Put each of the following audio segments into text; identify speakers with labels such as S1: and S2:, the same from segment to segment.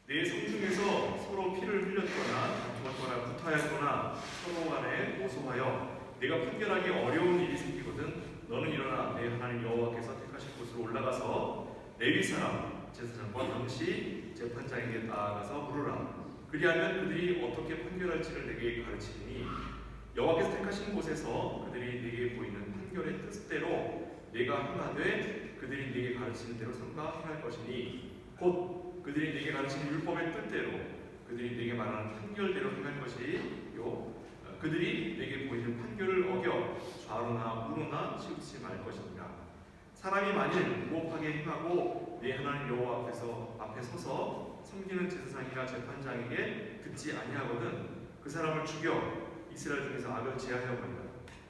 S1: 내 성중에서 서로 피를 흘렸거나 다투었거나 구타하였거나 서로 간에 고소하여 내가 판결하기 어려운 일이 생기거든 너는 일어나 내 하나님 여호와께서 택하실 곳으로 올라가서 레위 사람 제사장과 당시 재판장에게 나아가서 물으라. 그리하면 그들이 어떻게 판결할지를 내게 가르치니 여호와께서 택하신 곳에서 그들이 내게 보이는 판결의 뜻대로 내가 행하되 그들이 내게 가르치는 대로 삼가 행할 것이니 곧 그들이 내게 가르치는 율법의 뜻대로 그들이 내게 말하는 판결대로 행할 것이요 그들이 내게 보이는 판결을 어겨 좌로나 우로나 치우치지 말 것입니다. 사람이 만일 무법하게 행하고 내 하나님 여호와 앞에 서서 섬기는 제사장이나 재판장에게 듣지 아니하거든 그 사람을 죽여 이스라엘 중에서 악을 제하여 버리라.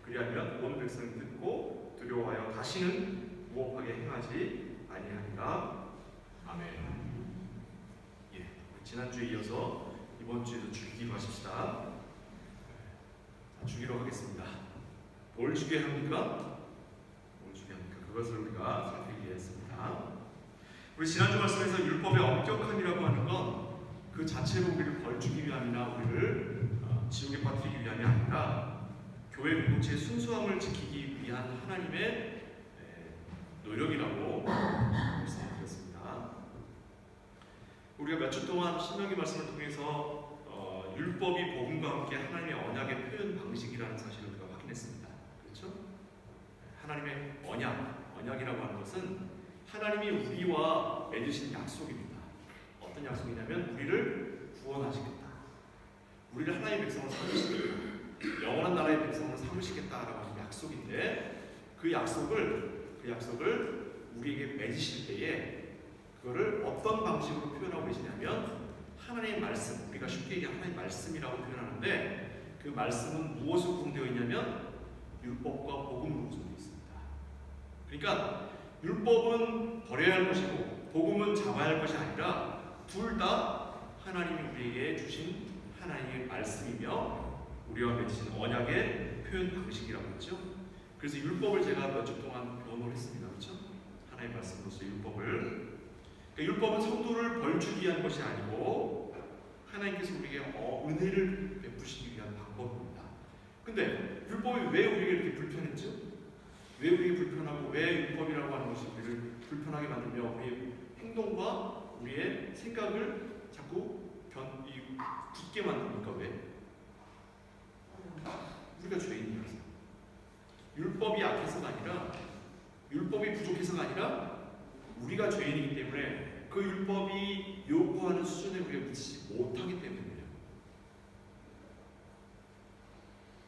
S1: 그리하면 온 백성이 듣고 두려워하여 다시는 무법하게 행하지 아니하리라. 아멘. 예, 지난주에 이어서 이번 주에도 죽이기로 하십시다. 죽이러 가겠습니다. 뭘 죽여야 합니까? 뭘 죽여야 합니까? 그것을 우리가 살피기 했습니다. 우리 지난주 말씀에서 율법의 엄격함이라고 하는 건 그 자체로 우리를 벌주기 위함이나 우리를 지옥에 빠뜨리기 위함이 아니라 교회 공동체의 순수함을 지키기 위한 하나님의 노력이라고 말씀드렸습니다. 우리가 몇 주 동안 신명기 말씀을 통해서 율법이 복음과 함께 하나님의 언약의 표현 방식이라는 사실을 우리가 확인했습니다. 그렇죠? 하나님의 언약이라고 하는 것은 하나님이 우리와 맺으신 약속입니다. 어떤 약속이냐면 우리를 구원하시겠다. 우리를 하나님의 백성으로 삼으시겠다. 영원한 나라의 백성으로 삼으시겠다라고 하는 약속인데 그 약속을 우리에게 맺으실 때에 그거를 어떤 방식으로 표현하고 계시냐면 하나님의 말씀, 우리가 쉽게 얘기하면 하나님의 말씀이라고 표현하는데 그 말씀은 무엇으로 구성되어 있냐면 율법과 복음으로 구성되어 있습니다. 그러니까 율법은 버려야 할 것이고 복음은 잡아야 할 것이 아니라 둘 다 하나님이 우리에게 주신 하나님의 말씀이며 우리와 맺으신 언약의 표현 방식이라고 했죠. 그래서 율법을 제가 몇 주 동안 변호를 했습니다. 그렇죠? 하나님의 말씀으로서 율법을 그러니까 율법은 성도를 벌주기 위한 것이 아니고 하나님께서 우리에게 은혜를 베푸시기 위한 방법입니다. 근데 율법이 왜 우리에게 이렇게 불편했죠? 왜 우리에게 불편하고 왜 율법이라고 하는 것이 우리를 불편하게 만들며 우리의 행동과 우리의 생각을 자꾸 굳게 만듭니까? 왜? 우리가 죄인이라서. 율법이 약해서가 아니라 율법이 부족해서가 아니라 우리가 죄인이기 때문에 그 율법이 요구하는 수준에 우리가 미치지 못하기 때문이에요.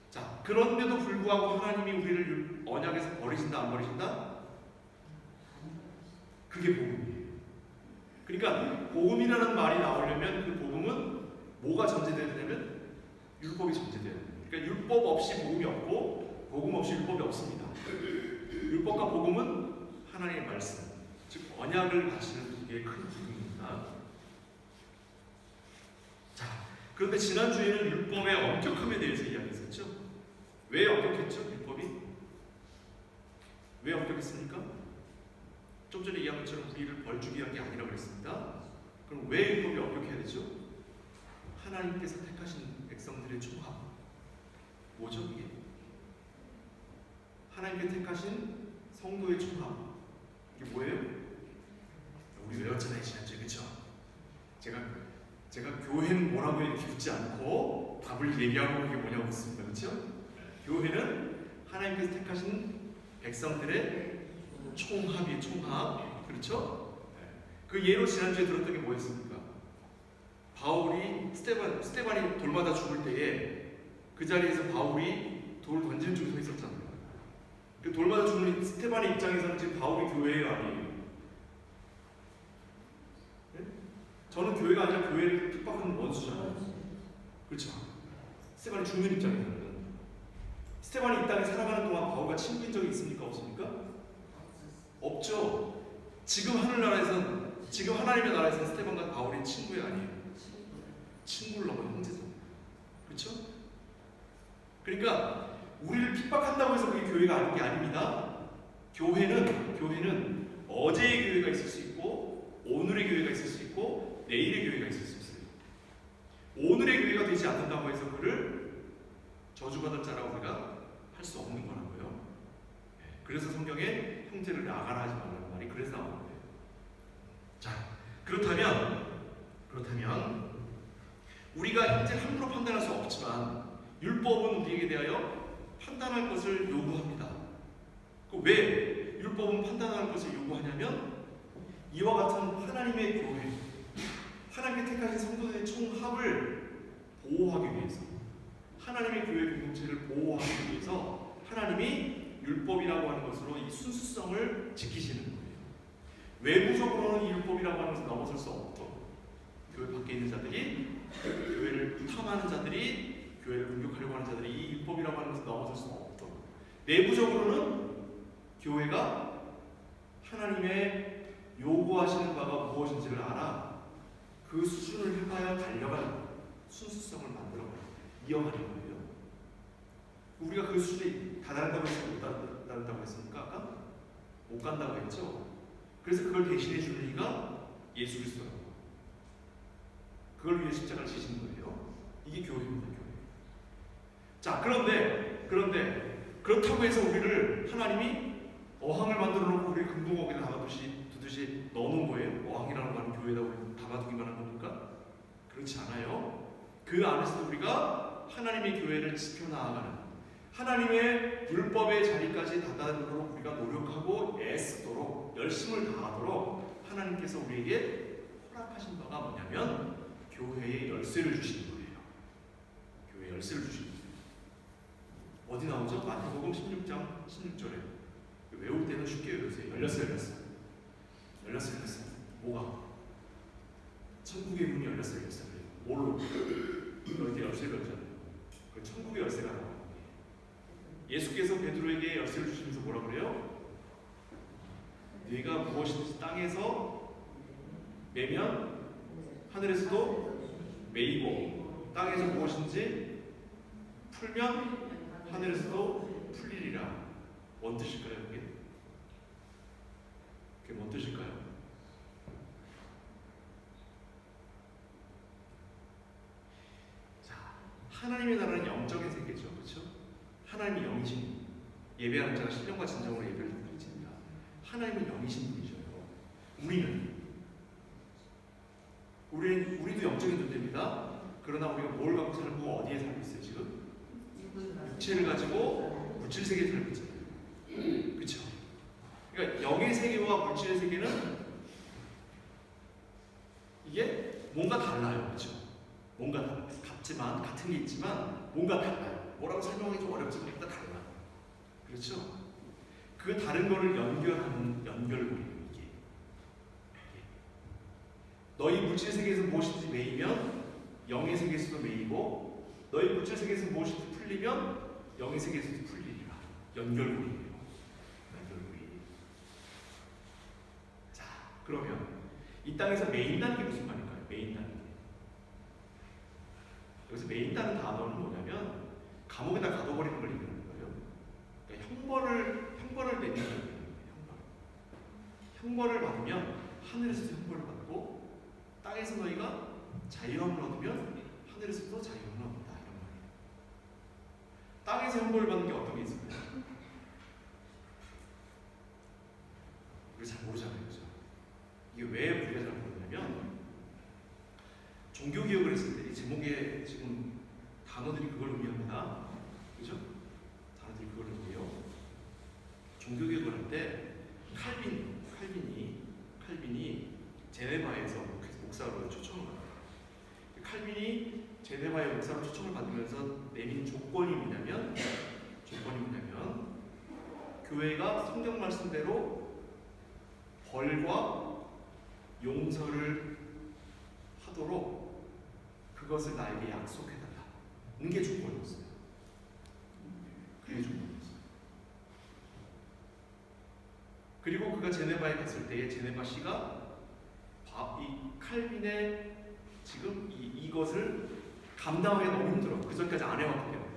S1: 자, 그런데도 불구하고 하나님이 우리를 언약에서 버리신다 안 버리신다? 그게 복음이에요. 그러니까 복음이라는 말이 나오려면 그 복음은 뭐가 전제되어야 되냐면 율법이 전제되어야 돼요. 그러니까 율법 없이 복음이 없고 복음 없이 율법이 없습니다. 율법과 복음은 하나님의 말씀, 즉 언약을 가지는 두 개의 큰 기둥입니다. 자, 그런데 지난주에는 율법의 엄격함에 대해서 이야기했었죠. 왜 엄격했죠? 율법이? 왜 엄격했습니까? 좀 전에 이야기한 것처럼 우리를 벌주기 위한 게 아니라고 그랬습니다. 그럼 왜 율법이 엄격해야 되죠? 하나님께서 택하신 백성들의 총합. 뭐죠 이게? 하나님께 택하신 성도의 총합. 이게 뭐예요? 우리 외웠잖아요 지난주에. 그렇죠? 제가 교회는 뭐라고 이렇게 묻지 않고 답을 얘기하고 그게 뭐냐고 묻습니다. 그렇죠? 교회는 하나님께서 택하신 백성들의 총합이 총합. 그렇죠? 그 예로 지난주에 들었던 게 뭐였습니까? 바울이 스테반이 돌마다 죽을 때에 그 자리에서 바울이 돌 던지는 쪽에 서 있었잖아요. 그 돌마다 죽는 스테반의 입장에서는 지금 바울이 교회예요, 아니에요? 네? 저는 교회가 아니라 교회를 핍박하는 원수잖아요. 그렇죠? 스테반이 죽는 입장에서는 스테반이 이 땅에 살아가는 동안 바울과 친구인 적이 있습니까? 없습니까? 없죠. 지금 하나님의 나라에서는 스테반과 바울이 친구가 아니에요. 친구를 넘어 형제잖아요. 그렇죠? 그러니까 우리를 핍박한다고 해서 그게 교회가 아닌 게 아닙니다. 교회는 어제의 교회가 있을 수 있고 오늘의 교회가 있을 수 있고 내일의 교회가 있을 수 되지 않는다고 해서 그를 저주받을 자라고 우리가 할 수 없는 거라고요. 그래서 성경에 형제를 나가라 하지 말라는 말이 그래서 나오는 거예요. 자, 그렇다면 우리가 형제를 함부로 판단할 수 없지만 율법은 우리에게 대하여 판단할 것을 요구합니다. 왜 율법은 판단할 것을 요구하냐면 이와 같은 하나님의 교회, 하나님께 택하신 성도들의 총합을 보호하기 위해서, 하나님의 교회 공동체를 보호하기 위해서 하나님이 율법이라고 하는 것으로 이 순수성을 지키시는 거예요. 외부적으로는 이 율법이라고 하는 것을 넘어설 수 없도록 교회 밖에 있는 자들이, 교회를 탐하는 자들이, 교회를 공격하려고 하는 자들이 이 율법이라고 하는 것을 넘어설 수 없도록, 내부적으로는 교회가 하나님의 요구하시는 바가 무엇인지를 알아 그 수준을 향하여 달려가는 순수성을 만들어가는, 이어가는 거예요. 우리가 그 수준에 다다른다고 했습니까? 못 다른다고 했습니까? 아까? 못 간다고 했죠? 그래서 그걸 대신해 주는 이가 예수 그리스도라고. 그걸 위해 십자가를 지신 거예요. 이게 교회입니다. 교회. 자, 그런데 그렇다고 해서 우리를 하나님이 어항을 만들어 놓고 우리 금붕어기에 두듯이 넣어놓은 거예요. 어항이라는 말은 교회에다 우리 담아두기만 한 겁니까? 그렇지 않아요. 그 안에서 우리가 하나님의 교회를 지켜나가는, 하나님의 율법의 자리까지 다다르도록 우리가 노력하고 애쓰도록 열심을 다하도록 하나님께서 우리에게 허락하신 바가 뭐냐면 교회의 열쇠를 주시는 거예요. 교회의 열쇠를 주시는 거예요. 어디 나오죠? 마태복음 16장 16절에 외울 때는 쉽게 외우세요. 열렸어. 뭐가? 천국의 문이 열렸어. 뭘로? 이렇게 열쇠를 열잖아요. 그 천국의 열쇠가 나와요. 예수께서 베드로에게 열쇠를 주시면서 뭐라 그래요? 네가 무엇인지 땅에서 매면 하늘에서도 매이고, 땅에서 무엇인지 풀면 하늘에서도 풀리리라. 뭔 뜻일까요? 그게 뭔 뜻일까요? 자, 하나님의 나라는 영적인 세계죠. 그렇죠? 하나님이 영이신, 예배하는 자가 신령과 진정으로 예배를 드립니다. 하나님은 영이신 분이셔요. 우리도 영적인 존재입니다. 그러나 우리가 뭘 갖고 살고 어디에 살고 있어요? 지금 육체를 가지고 물질 세계에 살고 있잖아요. 그렇죠? 그러니까 영의 세계와 물질의 세계는 이게 뭔가 달라요. 그렇죠? 뭔가 달라요. 같은 게 있지만 뭔가 달라요. 뭐라고 설명하기 좀 어렵지만 뭔가 달라. 그렇죠? 그 다른 거를 연결하는 연결고리예요. 이게. 너희 물질 세계에서 무엇인지 매이면 영의 세계에서도 매이고, 너희 물질 세계에서 무엇인지 풀리면 영의 세계에서도 풀리리라. 연결고리예요. 자, 그러면 이 땅에서 매인다는 게 무슨 말일까요? 매인다는 게. 여기서 매인다는 단어는 뭐냐면 감옥에다 가둬버리는 걸 얘기하는 거예요. 그러니까 형벌을 내리는 거예요. 형벌을 받으면 하늘에서 형벌을 받고, 땅에서 너희가 자유함을 얻으면 하늘에서도 자유함을 얻는다. 이런 말이에요. 땅에서 형벌을 받는 게 어떤 게 있을까요? 우리 잘 모르잖아요. 그죠? 이게 왜 우리가 잘 모르냐면, 종교개혁을 했을 때 이 제목에 지금 단어들이 그걸 의미합니다. 그죠? 단어들이 그걸 의미해요. 종교개혁을 할 때 칼빈이 제네바에서 목사로 초청을 받아요. 칼빈이 제네바의 목사로 초청을 받으면서 내민 조건이 뭐냐면 교회가 성경 말씀대로 벌과 용서를 하도록 그것을 나에게 약속해달라. 이게 조건이었어요. 그게 조건이었어요. 그리고 그가 제네바에 갔을 때에 제네바시가 이 칼빈의 지금 이것을 감당하기 너무 힘들어. 그 전까지 안 해왔기 때문에.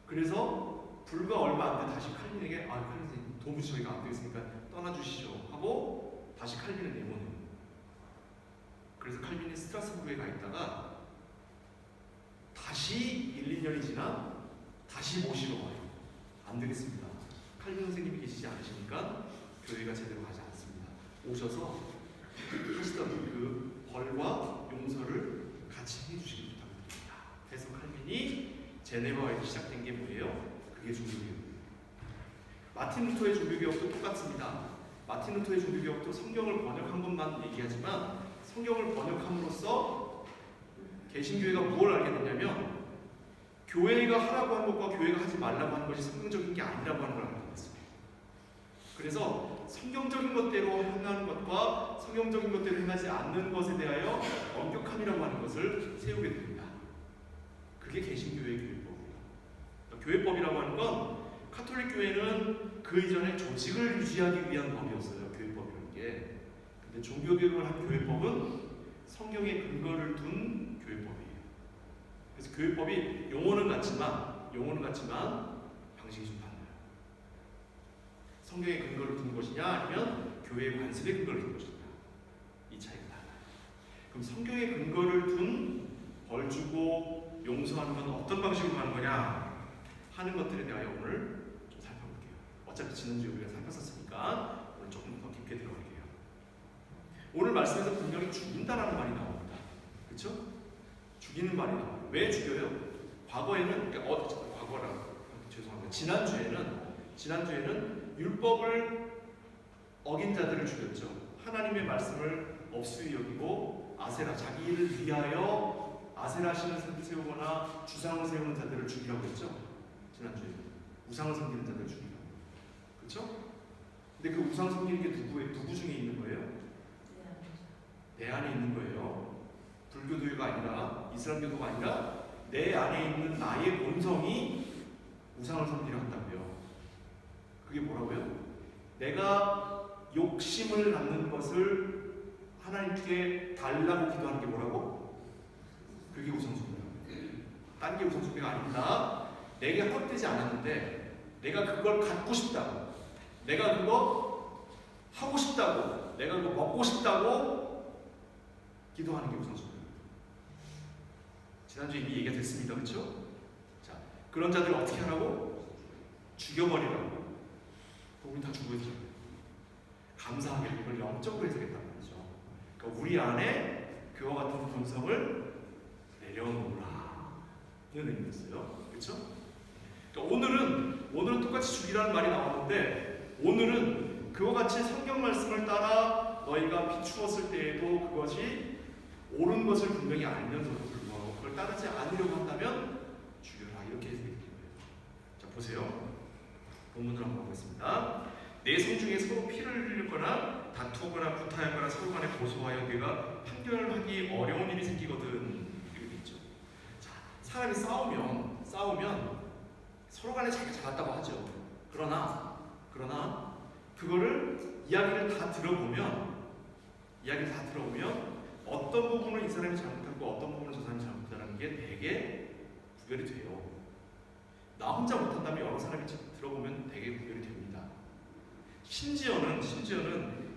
S1: 그래서 불과 얼마 안 돼 다시 칼빈에게 칼빈 도무지 저희가 안 되겠으니까 떠나주시죠 하고 다시 칼빈을 내보내요. 그래서 칼빈이 스트라스부르에 가 있다가 다시 1, 2년이 지나 다시 모시러 와요. 안 되겠습니다. 칼빈 선생님이 계시지 않으시니까 교회가 제대로 가지 않습니다. 오셔서 하시던 그 벌과 용서를 같이 해주시기 부탁드립니다. 그래서 칼빈이 제네바에서 시작된 게 뭐예요? 그게 종교개혁이에요. 마틴 루터의 종교개혁도 똑같습니다. 마틴 루터의 종교개혁도 성경을 번역한 것만 얘기하지만 성경을 번역함으로써 개신교회가 뭘 알게 되냐면 교회가 하라고 하는 것과 교회가 하지 말라고 하는 것이 성경적인 게 아니라고 하는 걸 알게 됐습니다. 그래서 성경적인 것대로 행하는 것과 성경적인 것대로 행하지 않는 것에 대하여 엄격함이라고 하는 것을 세우게 됩니다. 그게 개신교회의 교회법이에요. 교회법이라고 하는 건 카톨릭 교회는 그 이전에 조직을 유지하기 위한 법이었어요. 교회법이라는 게. 근데 종교개혁을 한 교회법은 성경에 근거를 둔 교회법이에요. 그래서 교회법이 용어는 같지만 방식이 좀 달라요. 성경에 근거를 둔 것이냐 아니면 교회의 관습에 근거를 둔 것이냐, 이 차이가 달라요. 그럼 성경에 근거를 둔 벌 주고 용서하는 건 어떤 방식으로 하는 거냐 하는 것들에 대하여 오늘 좀 살펴볼게요. 어차피 지난주에 우리가 살폈었으니까 오늘 조금 더 깊게 들어갈게요. 오늘 말씀에서 분명히 죽인다라는 말이 나옵니다. 그렇죠? 죽이는 말이 나와요. 왜 죽여요? 과거에는 지난주에는 율법을 어긴 자들을 죽였죠. 하나님의 말씀을 업수히 여기고 아세라, 자기를 위하여 아세라 신을 세우거나 주상을 세우는 자들을 죽이라고 했죠. 지난주에 우상을 섬기는 자들을 죽이라고. 그렇죠? 근데 그 우상 섬기는 게 누구 중에 있는 거예요? 내 안에 있는 거예요. 불교도가 아니라 이슬람교도가 아니라 내 안에 있는 나의 본성이 우상을 섬기려 한다고요. 그게 뭐라고요? 내가 욕심을 갖는 것을 하나님께 달라고 기도하는 게 뭐라고? 그게 우상숭배라고요. 딴 게 우상숭배가 아닙니다. 내게 허락되지 않았는데 내가 그걸 갖고 싶다고, 내가 그거 하고 싶다고, 내가 그거 먹고 싶다고 기도하는 게 우상숭배입니다. 지난주에 이미 얘기가 됐습니다. 그렇죠? 자, 그런 자들을 어떻게 하라고? 죽여버리라고. 우리 다 죽어야죠. 감사하게 그걸 영적으로 해석했단 말이죠. 그러니까 우리 안에 그와 같은 본성을 내려놓으라, 이런 의미였어요. 그렇죠? 그러니까 오늘은 똑같이 죽이라는 말이 나왔는데, 오늘은 그와 같이 성경 말씀을 따라 너희가 비추었을 때에도 그것이 옳은 것을 분명히 알면서도 불구하고 그걸 따르지 않으려고 한다면 죽여라, 이렇게 해석이 되는 거예요. 자, 보세요. 본문을 한번 보겠습니다. 내 성 중에 서로 피를 흘리거나 다투거나 구타하거나 서로 간에 고소하여 네가 판결하기 어려운 일이 생기거든, 이렇게 있죠. 자, 사람이 싸우면 서로 간에 자기가 잘났다고 하죠. 그러나 그거를 이야기를 다 들어보면 어떤 부분은 이 사람이 잘못하고 어떤 부분은 저 사람이 잘못하는 게 되게 구별이 돼요. 나 혼자 못한다면 여러 사람이 들어보면 되게 구별이 됩니다. 심지어는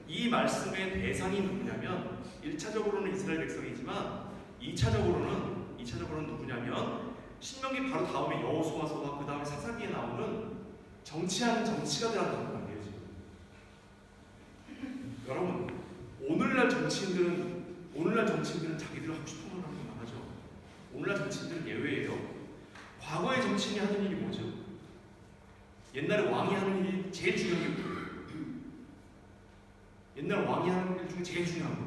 S1: 이 말씀의 대상이 누구냐면 1차적으로는 이스라엘 백성이지만 2차적으로는 누구냐면 신명기 바로 다음에 여호수아서와 그 다음에 사사기에 나오는 정치하는 정치가들한테 말이에요. 지금 여러분, 오늘날 정치인들은 자기들 하고 싶은 걸 하는 건 하죠. 오늘날 정치인들은 예외예요. 과거의 정치인이 하는 일이 뭐죠? 옛날에 왕이 하는 일이 제일 중요한 게 뭐예요? 옛날 왕이 하는 일 중에 제일 중요한 거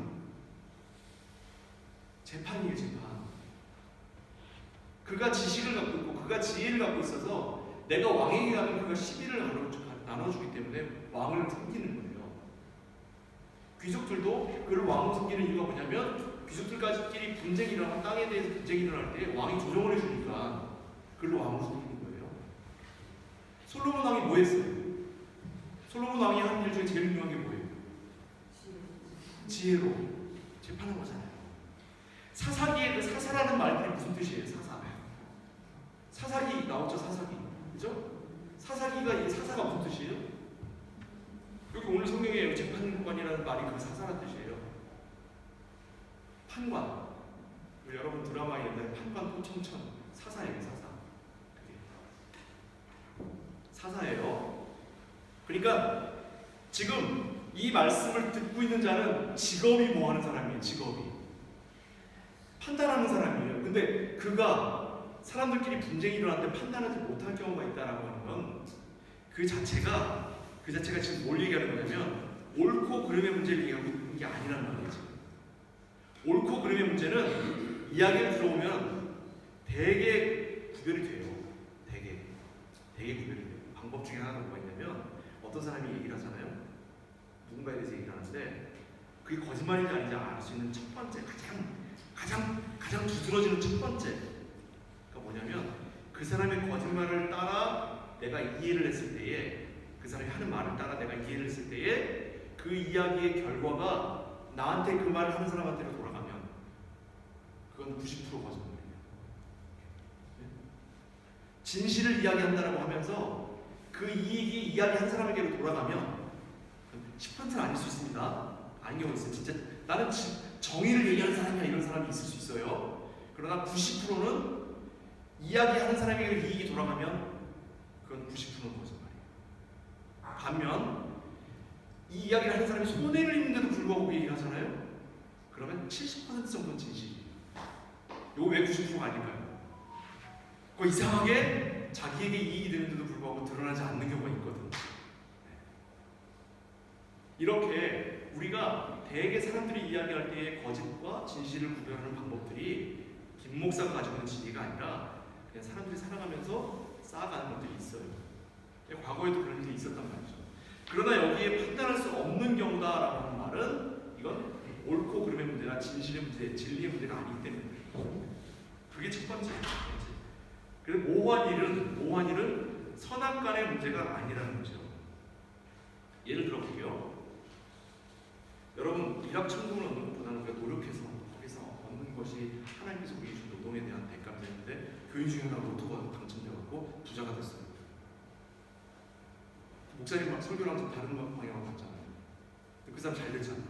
S1: 재판이에요. 재판. 그가 지식을 갖고 있고 그가 지혜를 갖고 있어서 내가 왕에게 가면 그가 시비를 나눠주기 때문에 왕을 섬기는 거예요. 귀족들도 그를 왕으로 섬기는 이유가 뭐냐면 귀족들까지끼리 분쟁이 일어나고 땅에 대해서 분쟁이 일어날 때 왕이 조정을 해주니까 그를 왕으로 섬기는 거예요. 솔로몬 왕이 뭐 했어요? 솔로몬 왕이 하는 일 중에 제일 중요한 게 뭐예요? 지혜로 재판한 거잖아요. 사사기의 그 사사라는 말이 무슨 뜻이에요? 사사기 나오죠. 사사기, 그죠? 사사기가 이 사사가 무슨 뜻이에요? 여기 오늘 성경에 재판관이라는 말이 그 사사라는 뜻이에요. 판관. 여러분 드라마 옛날에 판관 포청천 사사예요, 사사. 사사예요. 그러니까 지금 이 말씀을 듣고 있는 자는 직업이 뭐 하는 사람이에요, 직업이. 판단하는 사람이에요. 근데 그가 사람들끼리 분쟁이 일어났는데 판단하지 못할 경우가 있다라고 하는 건 그 자체가 지금 뭘 얘기하는 거냐면 옳고 그름의 문제를 얘기하고 있는 게 아니란 말이죠. 옳고 그름의 문제는 이야기를 들어보면 되게 구별이 돼요. 되게 구별이 돼요. 방법 중에 하나가 뭐가 있냐면 어떤 사람이 얘기를 하잖아요. 누군가에 대해서 얘기를 하는데 그게 거짓말인지 아닌지 알 수 있는 첫 번째 가장 두드러지는 첫 번째가 뭐냐면 그 사람의 거짓말을 따라 내가 이해를 했을 때에 그 사람이 하는 말을 따라 내가 이해를 했을 때에 그 이야기의 결과가 나한테 그 말을 하는 사람한테로 돌아가면 그건 90% 거짓말이에요. 진실을 이야기한다라고 하면서 그 이야기한 사람에게로 돌아가면 10%는 아닐 수 있습니다. 아닌 경우 있어요. 진짜 나는 정의를 얘기하는 사람이야 이런 사람이 있을 수 있어요. 그러나 90%는 이야기하는 사람에게 이익이 돌아가면 그건 90%는 거짓말이에요. 반면 이 이야기를 하는 사람이 손해를 입는데도 불구하고 그 얘기를 하잖아요. 그러면 70% 정도는 진실이에요. 이거 왜 90%가 아닐까요? 그 이상하게 자기에게 이익이 되는데도 불구하고 드러나지 않는 경우가 있거든요. 이렇게 우리가 대개 사람들이 이야기할 때의 거짓과 진실을 구별하는 방법들이 김 목사가 가지고 있는 진리가 아니라 그냥 사람들이 살아가면서 쌓아가는 것들이 있어요. 과거에도 그런 일이 있었단 말이죠. 그러나 여기에 판단할 수 없는 경우다라고 하는 말은 이건 옳고 그름의 문제나 진실의 문제, 진리의 문제가 아니기 때문에 그게 첫 번째예요. 그래서 모호한 일은 선악간의 문제가 아니라는 거죠. 예를 들어볼게요. 여러분 일확천금을 얻는 것보다는 우리가 노력해서 거기서 얻는 것이 하나님께서 우리에게 준 노동에 대한 대가인데 교인 중에 하나 로또가 당첨되었고 부자가 됐어요. 목사님 막 설교를 하면서 다른 방향으로 갔잖아요. 그 사람 잘 됐잖아요.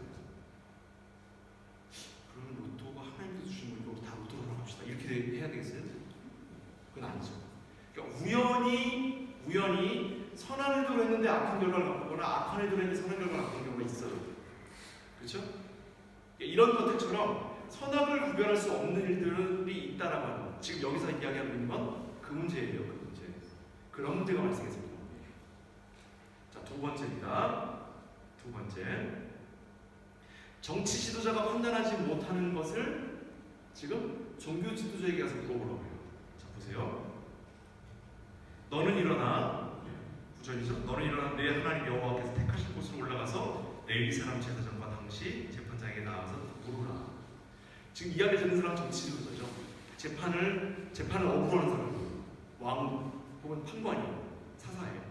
S1: 그러면 로또가 하나님께서 주신 거니까 다 로또로 돌아갑시다. 이렇게 해야 되겠어요? 그건 아니죠. 그러니까 우연히 선한 의도로 했는데 악한 결과를 갖거나 악한 의도로 했는데 선한 결과를 갖는 경우가 있어요. 그렇죠? 이런 것들처럼 선악을 구별할 수 없는 일들이 있다라고 하는 거. 지금 여기서 이야기하고 있는 건 그 문제예요. 그 문제. 그런 문제가 발생했습니다. 자, 두 번째입니다. 두 번째. 정치 지도자가 판단하지 못하는 것을 지금 종교 지도자에게 가서 물어보라고 해요. 자, 보세요. 너는 일어나, 구절이죠. 너는 일어나 내 하나님 여호와께서 택하신 곳으로 올라가서 레위 사람 제사장과 당시 재판장에게 나와서 물으라. 지금 이야기 듣는 사람은 정치 지도자죠. 재판을 억울하는 사람이에요. 왕 혹은 판관이에요. 사사예요.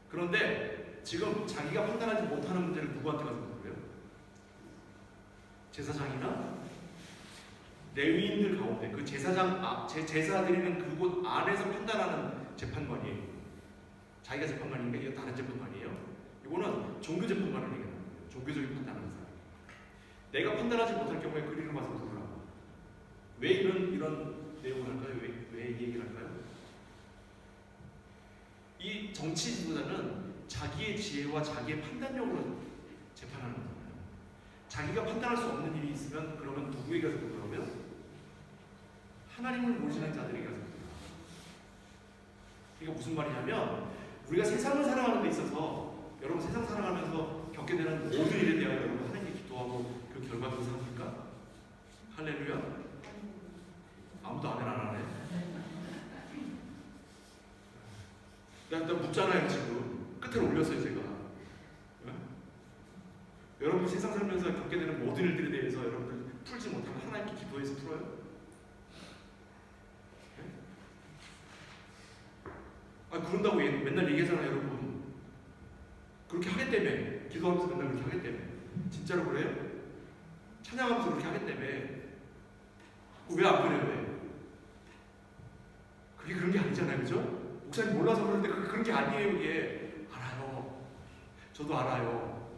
S1: 그런데 지금 자기가 판단하지 못하는 문제를 누구한테 가서 물어요? 제사장이나 레위인들 가운데 그 제사장 제사 드리는 그곳 안에서 판단하는 재판관이에요. 자기가 재판관인데 이거 다른 재판관이에요. 이거는 종교 재판관을 얘기하는 거예요. 종교적인 판단하는 사람. 내가 판단하지 못할 경우에 그리로 가서 물으라고. 왜 이런 내용을 할까요? 왜 이 얘기를 할까요? 이 정치 지도자는 자기의 지혜와 자기의 판단력으로 재판하는 거잖아요. 자기가 판단할 수 없는 일이 있으면 그러면 누구에게 가서 물으라고요? 하나님을 모르시는 자들에게 가서 물으라고. 이게 무슨 말이냐면 우리가 세상을 살아가는 데 있어서 여러분 세상 살아가면서 겪게 되는 모든 일에 대하여 여러분 하나님께 기도하고 그 결과도 삽니까? 할렐루야? 아무도 아멘 안 하네. 나 묻잖아요 지금. 끝에 올렸어요 제가. 네? 여러분 세상 살면서 겪게 되는 모든 일들에 대해서 여러분들 풀지 못하면 하나님께 기도해서 풀어요? 네? 그런다고 맨날 얘기하잖아요 여러분. 그렇게 하겠다며. 기도하면서 맨날 그렇게 하겠다며. 진짜로 그래요? 찬양하면서 그렇게 하겠다며. 왜 안 그래요? 왜? 그게 그런 게 아니잖아요, 그죠? 목사님 몰라서 그러는데 그런 게 아니에요, 이게. 알아요. 저도 알아요.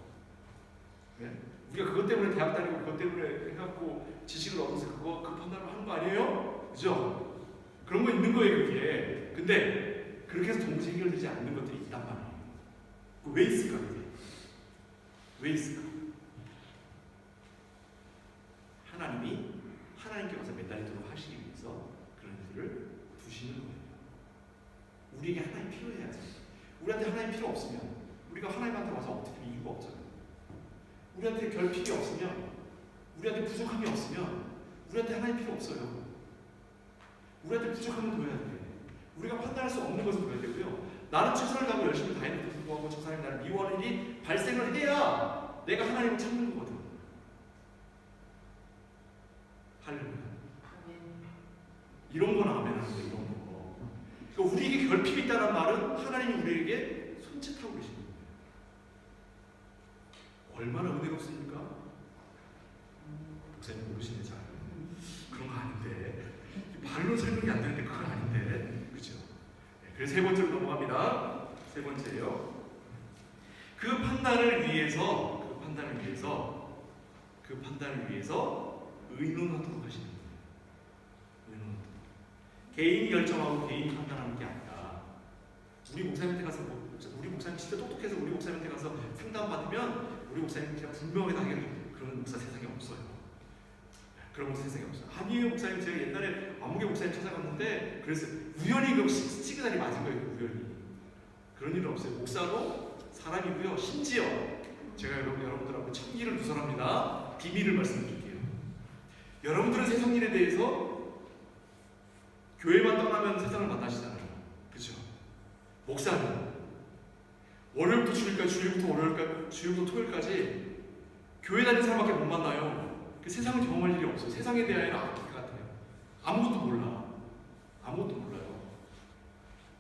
S1: 네? 우리가 그것 때문에 대학 다니고 그것 때문에 해갖고 지식을 얻어서 그 판단을 하는 거 아니에요? 그죠? 그런 거 있는 거예요, 그게. 근데 그렇게 해서 동시에 해결되지 않는 것들이 있단 말이에요. 왜 있을까, 그게? 왜 있을까? 하나님께 와서 매달리도록 하시기 위해서 그런 일들을 두시는 거예요. 우리에게 하나님 필요해야지. 우리한테 하나님 필요 없으면 우리가 하나님한테 와서 어떻게 이유가 없잖아요. 우리한테 결핍이 없으면, 우리한테 부족함이 없으면 우리한테 하나님 필요 없어요. 우리한테 부족함은 둬야 돼. 우리가 판단할 수 없는 것을 둬야 되고요. 나는 최선을 다하고 열심히 다했는데 불구하고 저 사람이 나를 미워하는 일이 발생을 해야 내가 하나님을 찾는 거거든. 할렐루야. 이런 건 아멘 하는 거예요. 이런 거. 그러니까 우리에게 결핍이 있다는 말은 하나님이 우리에게 손짓하고 계시는 거예요. 얼마나 은혜롭습니까? 목사님 모르시네 잘. 그런 거 아닌데. 말로 설명이 안 되는데 그건 아닌데. 그렇죠? 네, 그래서 세 번째로 넘어갑니다. 세 번째예요. 그 판단을 위해서 의논하도록 하시는 거예요. 의논. 개인이 결정하고 개인이 판단하는 게 아니라 우리 목사님한테 가서 우리 목사님 진짜 똑똑해서 우리 목사님한테 가서 상담 받으면 우리 목사님 그냥 분명하게 하게 그런 목사 세상에 없어요. 그런 목사 세상에 없어요. 아니에요 목사님, 제가 옛날에 아무개 목사님 찾아갔는데 그래서 우연히 그 시그널이 맞은 거예요. 우연히. 그런 일은 없어요. 목사도 사람이고요. 심지어 제가 여러분들하고 천기를 누설합니다. 비밀을 말씀드릴게요. 여러분들은 세상 일에 대해서 교회만 떠나면 세상을 만나시잖아요. 그렇죠? 목사는 월요일부터 주일까지, 주일부터 토요일까지 교회 다니는 사람밖에 못 만나요. 그 세상을 경험할 일이 없어요. 세상에 대하여는 악기 같아요. 아무것도 몰라요.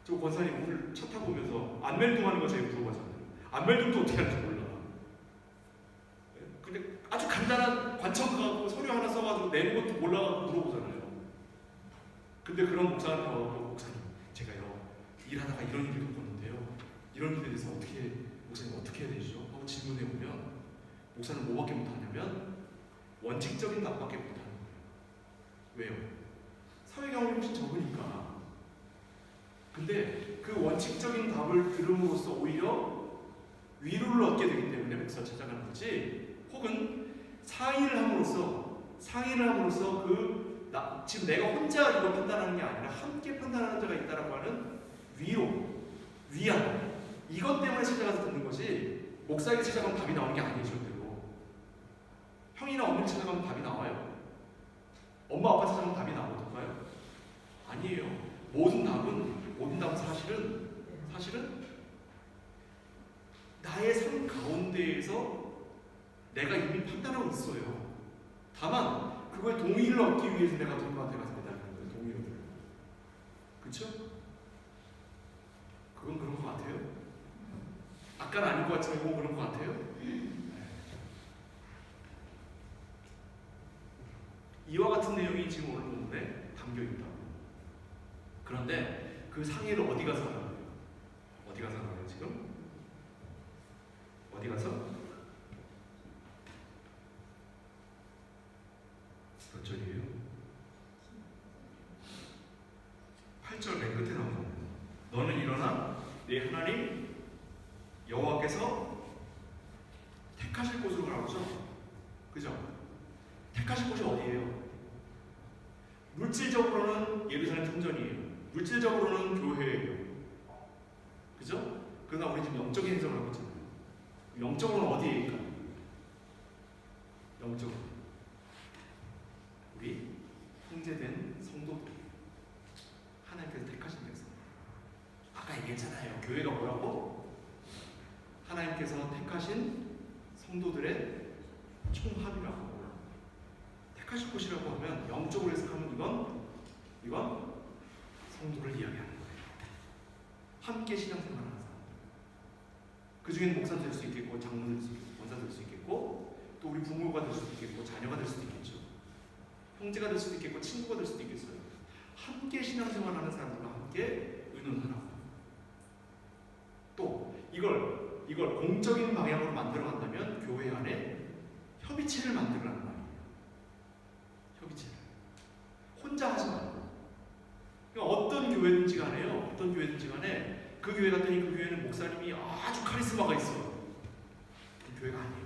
S1: 저 권사님 오늘 차 타고 오면서 안멜동하는 거 제가 물어봤잖아요. 안멜동도 어떻게 하는지 몰라. 근데 아주 간단한 관청 가고 서류 하나 써가지고 내는 것도 몰라가지고 물어보잖아요. 근데 그런 목사한테 와서 목사님, 제가요 일하다가 이런 일이 겪었는데요. 이런 일에 대해서 목사님 어떻게 해야 되죠? 하고 질문해 보면 목사는 뭐밖에 못하냐면 원칙적인 답밖에 못하는 거예요. 왜요? 사회 경험이 훨씬 적으니까. 근데 그 원칙적인 답을 들음으로써 오히려 위로를 얻게 되기 때문에 목사를 찾아가는 거지, 혹은 상의를 함으로써 지금 내가 혼자 이걸 판단하는 게 아니라 함께 판단하는 자가 있다라고 하는 위로, 위안, 이것 때문에 찾아가서 듣는 것이, 목사에게 찾아가면 답이 나오는 게 아니에요. 절대로. 형이나 어머니 찾아가면 답이 나와요? 엄마 아빠 찾아가면 답이 나오던가요? 아니에요. 모든 답은 사실은 나의 삶 가운데에서 내가 이미 판단하고 있어요. 다만 그거에 동의를 얻기 위해서 내가 누군가한테 가서 매달리는 거예요. 동의를. 그렇죠? 그건 그런 것 같아요. 아까는 아닌 것 같지만 이건 그런 것 같아요. 이와 같은 내용이 지금 오늘 본문에 담겨 있다. 그런데 그 상의를 어디 가서 하는 거예요? 어디 가서 하는 거예요 지금? 어디 가서? 몇 절이에요? 8절 맨 끝에 나온 겁니다. 너는 일어나 네 하나님 여호와께서 택하실 곳으로 가라고죠? 그죠? 택하실 곳이 어디예요? 물질적으로는 예루살렘 성전이에요. 물질적으로는 교회예요. 그죠? 그러나 우리 지금 영적인 행정을 하고 있잖아요. 영적으로는 어디에일까? 영적으로 우리 형제된 성도들, 하나님께서 택하신 데서. 아까 얘기했잖아요. 교회가 뭐라고? 하나님께서 택하신 성도들의 총합이라고. 택하실 곳이라고 하면 영적으로 해석하면 이건 성도를 이야기하는 거예요. 함께 신앙생활하는 사람. 그 중에는 목사 될 수 있겠고, 장로 될 수 있겠고, 권사 될 수 있겠고, 또 우리 부모가 될 수도 있겠고, 자녀가 될 수도 있겠죠. 형제가 될 수도 있겠고, 친구가 될 수도 있겠어요. 함께 신앙생활하는 사람들과 함께 의논하라고. 또 이걸 공적인 방향으로 만들어간다면 교회 안에 협의체를 만들어라는 말이에요. 협의체를 혼자 하지 말고. 어떤 교회든지 간에요. 어떤 교회든지 간에 그 교회 갔더니 그 교회는 목사님이 아주 카리스마가 있어요. 그 교회가 아니에요.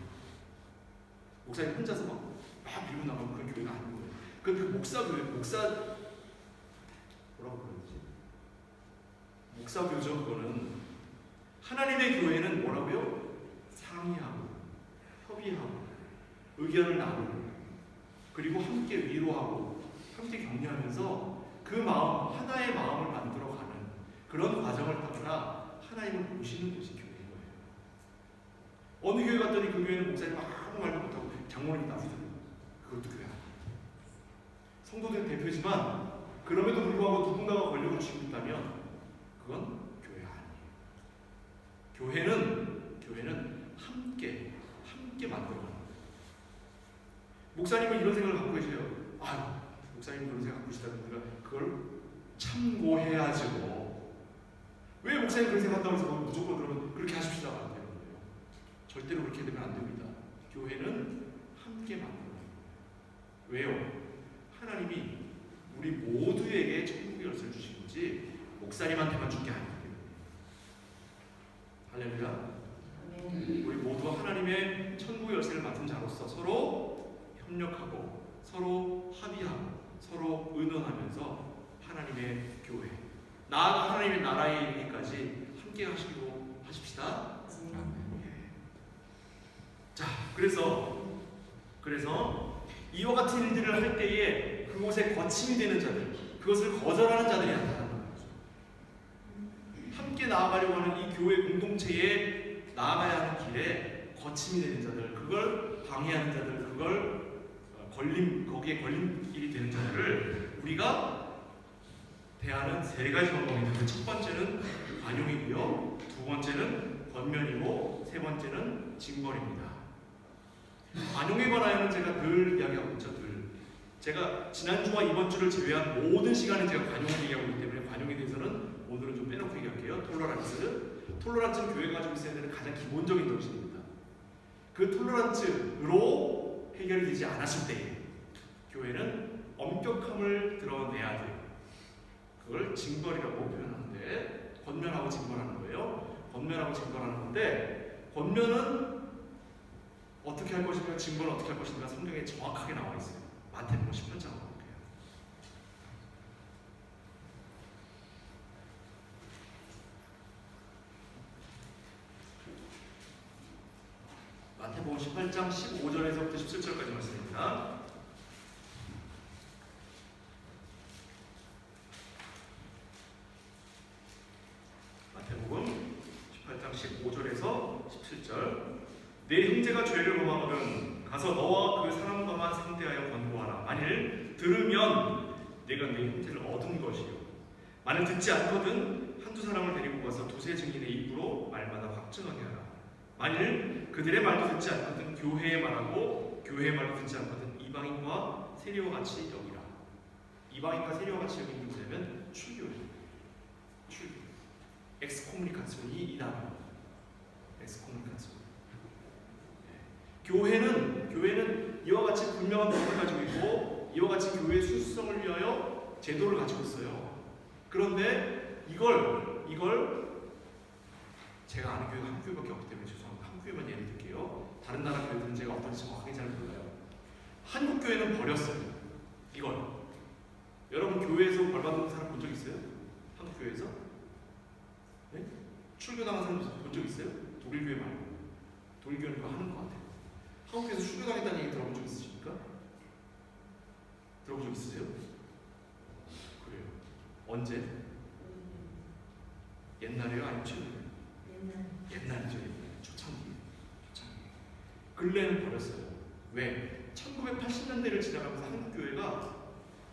S1: 목사님 혼자서 막 밀고 나가고 그런 교회가 아닌 거예요. 그 목사 교회, 뭐라고 그러지? 목사 교죠. 그거는 하나님의 교회는 뭐라고요? 상의하고 협의하고 의견을 나누고 그리고 함께 위로하고 함께 격려하면서 그 마음, 하나의 마음을 만들어가는 그런 과정을 따라 하나님을 모시는 곳이 교회인 거예요. 어느 교회 갔더니 그 교회는 목사님 아무 말도 못하고 장로님이 나서잖아요. 그것도 교회 아니에요. 성도들 대표지만 그럼에도 불구하고 누군가가 권력을 쥐고 있다면 그건 교회 아니에요. 교회는 함께 만들어가는 거예요. 목사님은 이런 생각을 갖고 계세요. 아유, 목사님 그런 생각 갖고 계시다면 우리가 그걸 참고해야죠. 왜 목사님 그런 생각 한다고 해서 무조건 그러면 그렇게 하십시다 안 되는 거예요. 절대로 그렇게 되면 안 됩니다. 교회는 함께 만들어가는 거예요. 왜요? 하나님이 우리 모두에게 천국의 열쇠를 주신 거지 목사님한테만 준 게 아니에요. 할렐루야. 우리 모두가 하나님의 천국의 열쇠를 맡은 자로서 서로 협력하고 서로 합의하고 서로 의논하면서 하나님의 교회, 나아가 하나님의 나라에 이르기까지 함께 하시기로 하십시다. 자, 그래서 이와 같은 일들을 할 때에 그곳에 거침이 되는 자들, 그것을 거절하는 자들이 나타나는 거죠. 함께 나아가려고 하는 이 교회 공동체에 나아가야 하는 길에 거침이 되는 자들, 그걸 방해하는 자들, 그걸 거기에 걸림길이 되는 자들을 우리가 대하는 세 가지 방법이 있는데, 첫 번째는 관용이고요, 두 번째는 권면이고, 세 번째는 징벌입니다. 관용에 관하여는 제가 늘 이야기하고 있죠. 제가 지난주와 이번 주를 제외한 모든 시간에 제가 관용을 얘기하고 있기 때문에 관용에 대해서는 오늘은 좀 빼놓고 얘기할게요. 톨러란스는 교회가 가지고 있어야 되는 가장 기본적인 정신입니다. 그 톨러란스로 해결이 되지 않았을 때 교회는 엄격함을 드러내야 돼요. 그걸 징벌이라고 표현하는데, 권면하고 징벌하는 거예요. 권면하고 징벌하는 건데, 권면은 어떻게 할 것인가, 징벌은 어떻게 할 것인가 성경에 정확하게 나와 있어요. 마태복음 18장으로 볼게요. 마태복음 18장 15절에서부터 17절까지 말씀입니다. 마태복음 18장 15절에서 17절. 내 형제가 죄를 범하거든 가서 너와 그 사람과만 상대하여 권고하라. 만일 들으면 내가 내 형제를 얻은 것이요, 만일 듣지 않거든 한두 사람을 데리고 가서 두세 증인의 입으로 말마다 확증하게 하라. 만일 그들의 말도 듣지 않거든 교회에 말하고, 교회의 말도 듣지 않거든 이방인과 세리와 같이 여기라. 이방인과 세리와 같이 여기는 게 뭐냐면 출교예요. 출교. 엑스코무니카цион이 이 단어예요. 엑스코무니카țion. 교회는 이와 같이 분명한 법을 가지고 있고, 이와 같이 교회의 순수성을 위하여 제도를 가지고 있어요. 그런데 이걸 제가 아는 교회가 한 교회밖에 없기 때문에 죄송합니다. 한 교회만 예를 들게요. 다른 나라 교회들은 제가 어떤지 정확하게 잘 몰라요. 한국 교회는 버렸어요. 이걸. 여러분 교회에서 벌받는 사람 본 적 있어요? 한국 교회에서? 네? 출교당한 사람 본 적 있어요? 독일 교회 말고. 독일 교회는 그거 하는 것 같아요. 한국에서 출교당했다는 얘기 들어본 적 있으십니까? 들어본 적 있으세요? 그래요. 언제? 옛날에요? 아니면 최근에? 옛날이죠. 초창기. 근래는 버렸어요. 왜? 1980년대를 지나가면서 한국 교회가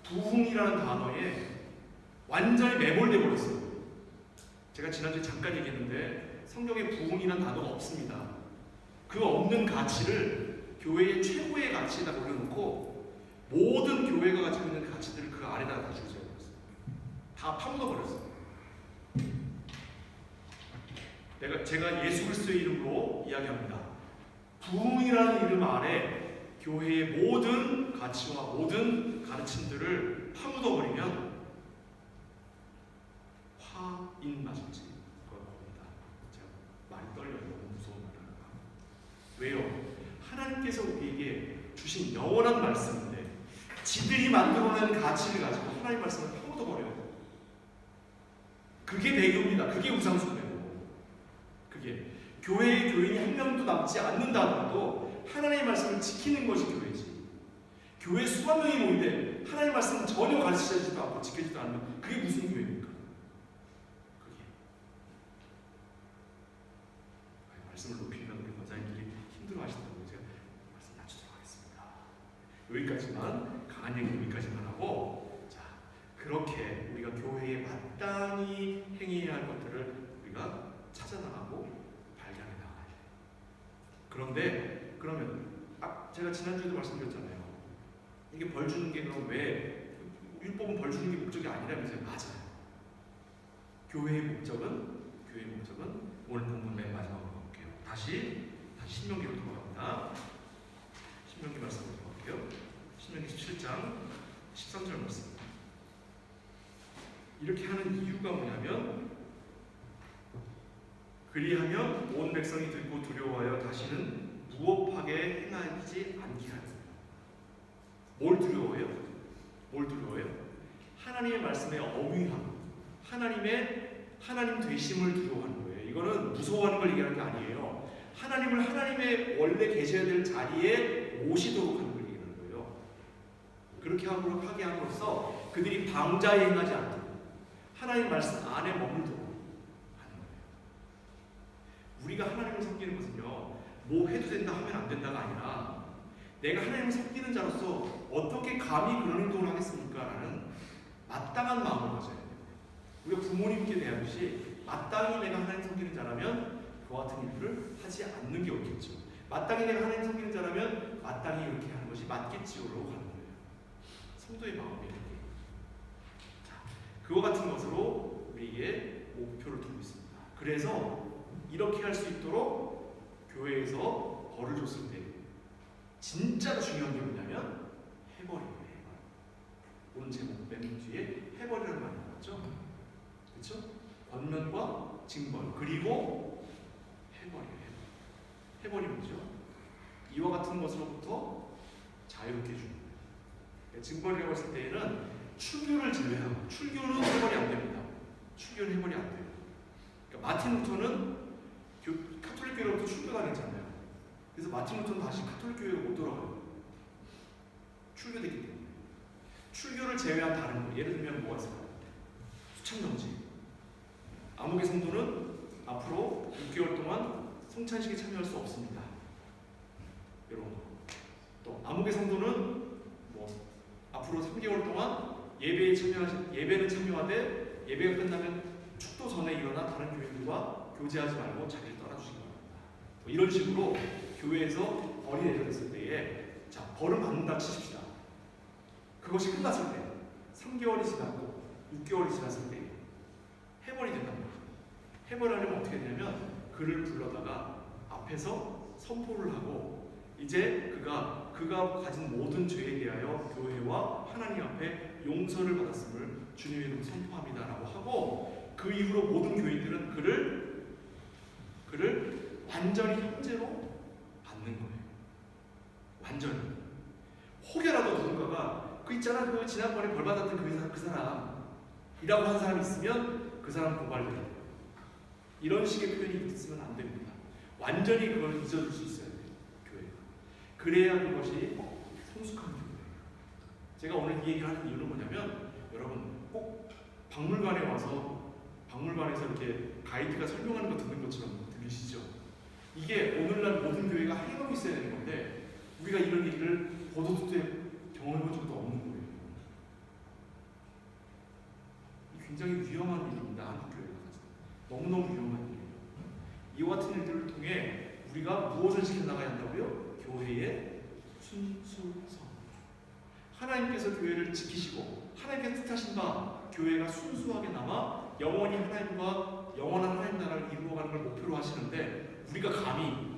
S1: 부흥이라는 단어에 완전히 매몰돼 버렸어요. 제가 지난주에 잠깐 얘기했는데 성경에 부흥이라는 단어가 없습니다. 그 없는 가치를 교회의 최고의 가치에다 올려놓고 모든 교회가 가지고 있는 가치들을 그 아래다가 다 주제해버렸어요. 다 파묻어버렸어요. 제가 예수 그리스도의 이름으로 이야기합니다. 부흥이라는 이름 아래 교회의 모든 가치와 모든 가르침들을 파묻어버리면 남보는 가치를 가지고 하나님 말씀을 파묻어버려요. 그게 배교입니다. 그게 우상숭배고, 그게 교회의 교인이 한 명도 남지 않는다 하더라도 하나님의 말씀을 지키는 것이 교회지. 교회 수만 명이 모이되 하나님의 말씀은 전혀 가르치지도 않고 지켜지도 않는, 그게 무슨 교회입니까? 그게 말씀을 높이면 우리 권사님들이 힘들어하시더라고요. 제가 말씀 낮추도록 하겠습니다. 여기까지만, 강한 얘기 여기까지만 하고, 자, 그렇게 우리가 교회에 마땅히 행해야 할 것들을 우리가 찾아나가고 발견해 나가야 돼요. 그런데 그러면 제가 지난주에도 말씀드렸잖아요. 이게 벌 주는 게 그럼 왜 율법은 벌 주는 게 목적이 아니라면서요? 맞아요. 교회의 목적은 오늘 본문 맨 마지막으로 볼게요. 다시 신명기로 돌아갑니다. 신명기 말씀으로 돌아갈게요. 신명기 17장 13절 말씀. 이렇게 하는 이유가 뭐냐면, 그리하면 온 백성이 듣고 두려워하여 다시는 무업하게 행하지 않게 하리라. 뭘 두려워해요? 하나님의 말씀의 엄위함, 하나님 되심을 두려워하는 거예요. 이거는 무서워하는 걸 얘기하는 게 아니에요. 하나님을 하나님의 원래 계셔야 될 자리에 모시도록 하는 걸 얘기하는 거예요. 그렇게 하게 함으로써 그들이 방자에 행하지 않도록, 하나님 말씀 안에 머물도록 하는 거예요. 우리가 하나님을 섬기는 것은요, 뭐 해도 된다 하면 안 된다가 아니라, 내가 하나님을 섬기는 자로서 어떻게 감히 그런 행동을 하겠습니까? 라는 마땅한 마음을 가져야 돼요. 우리가 부모님께 대하듯이 마땅히 내가 하나님 섬기는 자라면 그와 같은 일들을 하지 않는 게 옳겠죠. 마땅히 내가 하나님 섬기는 자라면 마땅히 이렇게 하는 것이 맞겠지요로 가는 거예요. 성도의 마음이에요. 자, 그와 같은 것으로 우리에게 목표를 두고 있습니다. 그래서 이렇게 할 수 있도록 교회에서 벌을 줬을 때 진짜로 중요한 게 뭐냐면 해버려요. 오늘 제목 맨 뒤에 해버리라는 말이 나왔죠. 그렇죠? 권면과 징벌, 그리고 해버리면죠, 이와 같은 것으로부터 자유롭게 해주는 거예요. 징벌이라고 했을 때에는 출교를 제외하고, 출교는 해버리 안 됩니다. 출교는 해버리 안 돼요. 그러니까 마틴 루터는 카톨릭 교회로부터 출교당했잖아요. 그래서 마틴 루터는 다시 카톨릭 교회로 못 돌아가요. 출교됐기 때문에. 출교를 제외한 다른 거, 예를 들면 뭐가 있을까요? 수창정지. 암흑의 성도는 앞으로 6개월 동안 성찬식에 참여할 수 없습니다. 이런 거. 또 암흑의 성도는 앞으로 3개월 동안 예배는 참여하되 예배가 끝나면 축도 전에 일어나 다른 교인들과 교제하지 말고 자리를 떠나주시기 바랍니다. 이런 식으로 교회에서 벌이 내려졌을 때에, 자, 벌을 받는다 치십시다. 그것이 끝났을 때, 3개월이 지났고 6개월이 지났을 때 해벌이 된답니다. 해벌하려면 어떻게 되냐면, 그를 불러다가 앞에서 선포를 하고, 이제 그가 가진 모든 죄에 대하여 교회와 하나님 앞에 용서를 받았음을 주님의 이름으로 선포합니다라고 하고, 그 이후로 모든 교인들은 그를 완전히 형제로 받는 거예요. 완전히. 혹여라도 누군가가 있잖아, 그 지난번에 벌 받았던 그 사람이라고 한 사람이 있으면 그 사람 고발돼요. 이런 식의 표현이 있으면 안 됩니다. 완전히 그걸 잊어줄 수 있어야 돼요, 교회가. 그래야 그것이 성숙한 교회예요. 제가 오늘 이 얘기를 하는 이유는 뭐냐면, 여러분 꼭 박물관에 와서 박물관에서 이렇게 가이드가 설명하는 거 듣는 것처럼 들리시죠? 이게 오늘날 모든 교회가 행하고 있어야 되는 건데, 우리가 이런 얘기를 보도 때 경험해본 적도 없는 거예요. 굉장히 위험한 일입니다. 한국 교회가 너무너무 위험한 일이에요. 이와 같은 일들을 통해 우리가 무엇을 지켜나가야 한다고요? 교회의 순수성. 하나님께서 교회를 지키시고 하나님께서 뜻하신 바 교회가 순수하게 남아 영원히 하나님과 영원한 하나님 나라를 이루어가는 걸 목표로 하시는데, 우리가 감히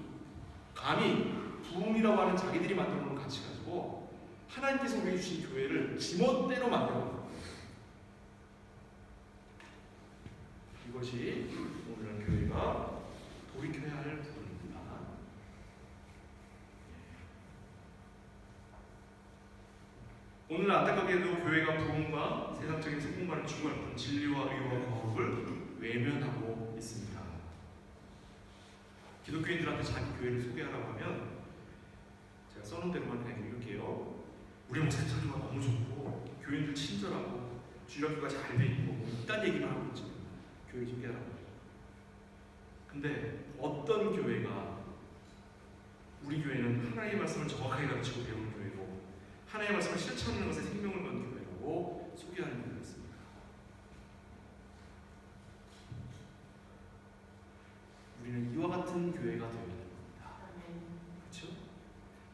S1: 부흥이라고 하는 자기들이 만들어 놓은 가치 가지고 하나님께서 우리에게 주신 교회를 지멋대로 만들어 놓은 거예요. 이것이 오늘날 교회가 돌이켜야 할 부분입니다. 오늘 안타깝게도 교회가 부흥과 세상적인 성공만을 추구할 뿐 진리와 의와 거룩을 외면하고 있습니다. 기독교인들한테 자기 교회를 소개하라고 하면 제가 써놓은 대로만 그냥 읽을게요. 우리 목사님 설교가 너무 좋고 교인들 친절하고 주일학교가 잘 돼 있고 이딴 얘기만 하고 있지 교회 소개하라고 해요. 근데 어떤 교회가 우리 교회는 하나님의 말씀을 정확하게 가르치고 배우는 교회고 하나님의 말씀을 실천하는 것에 생명을 거는 교회라고 소개하는 교회가 있습니다. 우리는 이와 같은 교회가 되어야 됩니다. 그렇죠?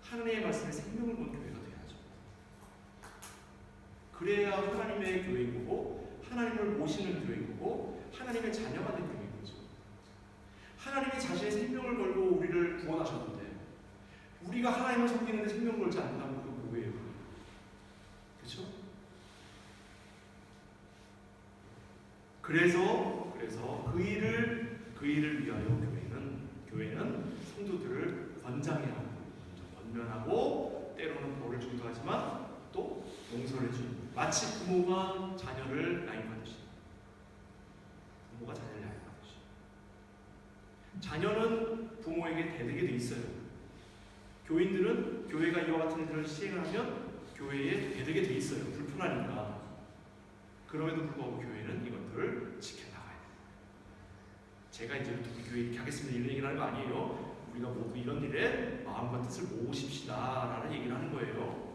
S1: 하나님의 말씀에 생명을 거는 교회가 되어야죠. 그래야 하나님의 교회이고 하나님을 모시는 교회이고 하나님의 자녀가 된 교회인 거죠. 하나님이 자신의 생명을 걸고 우리를 구원하셨는데 우리가 하나님을 섬기는데 생명을 걸지 않는다면 그건 뭐예요? 그렇죠? 그래서 그 일을 위하여 교회는 성도들을 권장해야 하고 권면하고 때로는 벌을 주기도 하지만 또 용서를 해주는 마치 부모가 자녀를 양육하듯이 자녀는 부모에게 대들게 돼 있어요. 교인들은 교회가 이와 같은 일들을 시행하면 교회에 대들게 돼 있어요. 불편하니까. 그럼에도 불구하고 교회는 이것들을 지켜나가야 돼요. 제가 이제 우리 교회 이렇게 하겠습니다 이런 얘기를 하는 거 아니에요. 우리가 모두 이런 일에 마음과 뜻을 모으십시다 라는 얘기를 하는 거예요.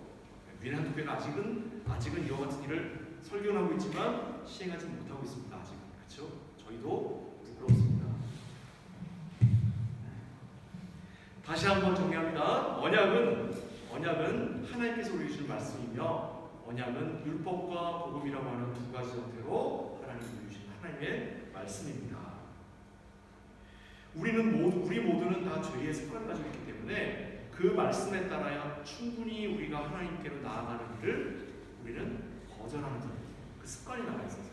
S1: 위례한 교회가 아직은 이와 같은 일을 설교하고 있지만 시행하지 못하고 있습니다. 아직은. 그렇죠? 저희도 부끄럽습니다. 다시 한번 정리합니다. 언약은 하나님께서 우리에게 주신 말씀이며 언약은 율법과 복음이라고 하는 두 가지 형태로 하나님께서 주신 하나님의 말씀입니다. 우리 모두는 다 죄의 습관을 가지고 있기 때문에 그 말씀에 따라야 충분히 우리가 하나님께로 나아가는 일을 우리는 거절하는 거예요. 그 습관이 나와 있어서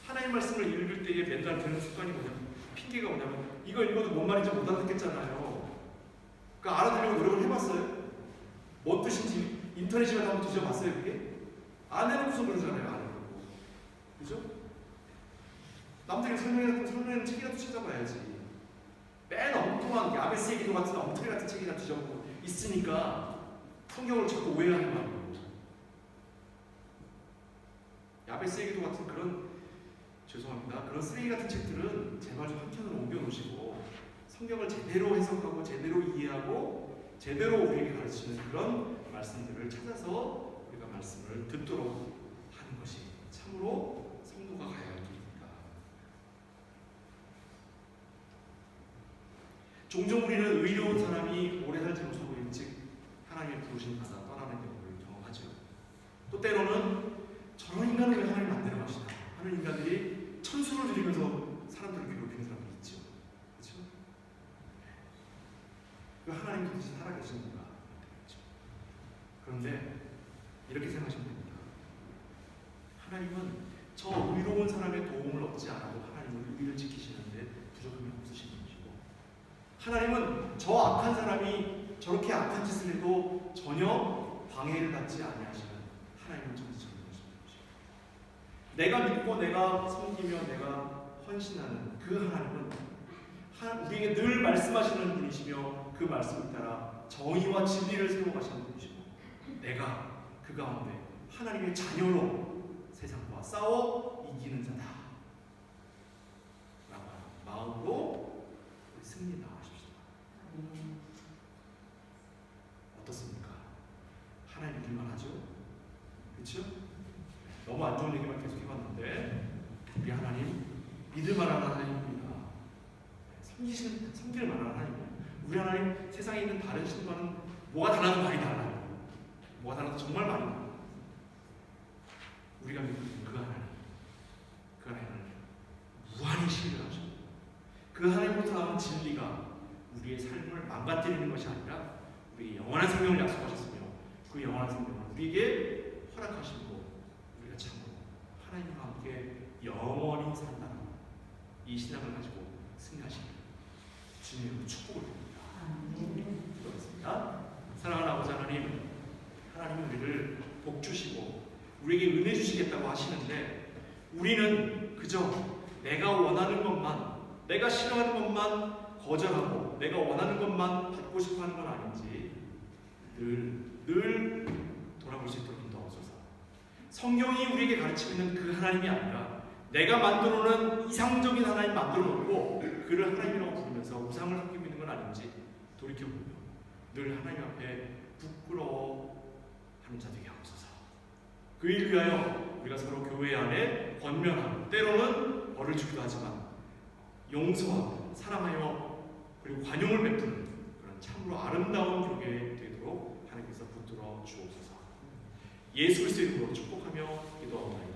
S1: 하나님 말씀을 읽을 때에 맨날 드는 습관이 뭐냐면 핑계가 뭐냐면 이거 읽어도 뭔 말인지 못 알아듣겠잖아요. 그러니까 알아들으려고 노력을 해봤어요? 뭔 뜻인지 인터넷이라도 한번 뒤져봤어요 그게? 안 해놓고서 그러잖아요. 안 해놓고 그죠? 남들이 설명하는 책이라도 찾아봐야지. 맨 엉뚱한 야베스의 기도 같은 엉터리 같은 책이나 뒤져보고 있으니까 성경을 자꾸 오해하는 거예요. 야베스의 기도 같은 그런 쓰레기 같은 책들은 제발 좀 한편으로 옮겨놓으시고 성경을 제대로 해석하고 제대로 이해하고 제대로 우리에게 가르치는 그런 말씀들을 찾아서 우리가 말씀을 듣도록 하는 것이 참으로 성도가 가야 할 길입니다. 종종 우리는 의로운 사람이 오래 살지 못하고 일찍 하나님의 부르심 받아 떠나는 경우를 경험하죠. 또 때로는 저런 인간을 왜 하나님 안 데려가시나 하는 인간들이 천수를 드리면서 사람들을 괴롭히는 사람들이 있죠. 그렇죠? 그 하나님도 대신 살아계십니까? 그런데 이렇게 생각하시면 됩니다. 하나님은 저 의로운 사람의 도움을 얻지 않아도 하나님은 의를 지키시는데 부족함이 없으신 분이시고 하나님은 저 악한 사람이 저렇게 악한 짓을 해도 전혀 방해를 받지 아니하시는 하나님은 전지전능하신 분이시고 내가 믿고 내가 섬기며 내가 헌신하는 그 하나님은 우리에게 늘 말씀하시는 분이시며 그 말씀을 따라 정의와 진리를 세워가시는 분이시고 내가 그 가운데 하나님의 자녀로 세상과 싸워 이기는 자다 라고 하는 마음으로 승리 나가십시다. 어떻습니까? 하나님 믿을만 하죠? 그렇죠? 너무 안 좋은 얘기만 계속 해봤는데 우리 하나님 믿을만한 하나님입니다. 섬길 만한 하나님이에요. 우리 하나님 세상에 있는 다른 신과는 뭐가 달라도 많이 달라요. 뭐가 달라도 정말 많이 달라요. 우리가 믿는 그 하나님은 무한히 신뢰하죠. 그 하나님부터 나온 진리가 우리의 삶을 망가뜨리는 것이 아니라 우리에게 영원한 생명을 약속하셨으며 그 영원한 생명을 우리에게 허락하시고 우리가 참으로 하나님과 함께 영원히 산다는 이 신앙을 가지고 승리하시길 주님으로 축복을 드립니다. 기도하겠습니다. 사랑하는 아버지 하나님, 하나님은 우리를 복 주시고 우리에게 은혜 주시겠다고 하시는데 우리는 그저 내가 원하는 것만, 내가 싫어하는 것만 거절하고 내가 원하는 것만 받고 싶어 하는 건 아닌지 늘 돌아볼 수 있도록 인도하소서. 성경이 우리에게 가르치고 있는 그 하나님이 아니라 내가 만들어 놓은 이상적인 하나님 만들어 놓고 그를 하나님이라고 부르면서 우상을 섬기고 있는 건 아닌지 돌이켜보며 늘 하나님 앞에 부끄러워하는 자 되게 하옵소서. 그 일 위하여 우리가 서로 교회 안에 권면하고 때로는 벌을 주기도 하지만 용서하고 사랑하여 그리고 관용을 베푸는 그런 참으로 아름다운 교회 되도록 하나님께서 붙들어 주옵소서. 예수 그리스도의 이름으로 축복하며 기도하옵나이다.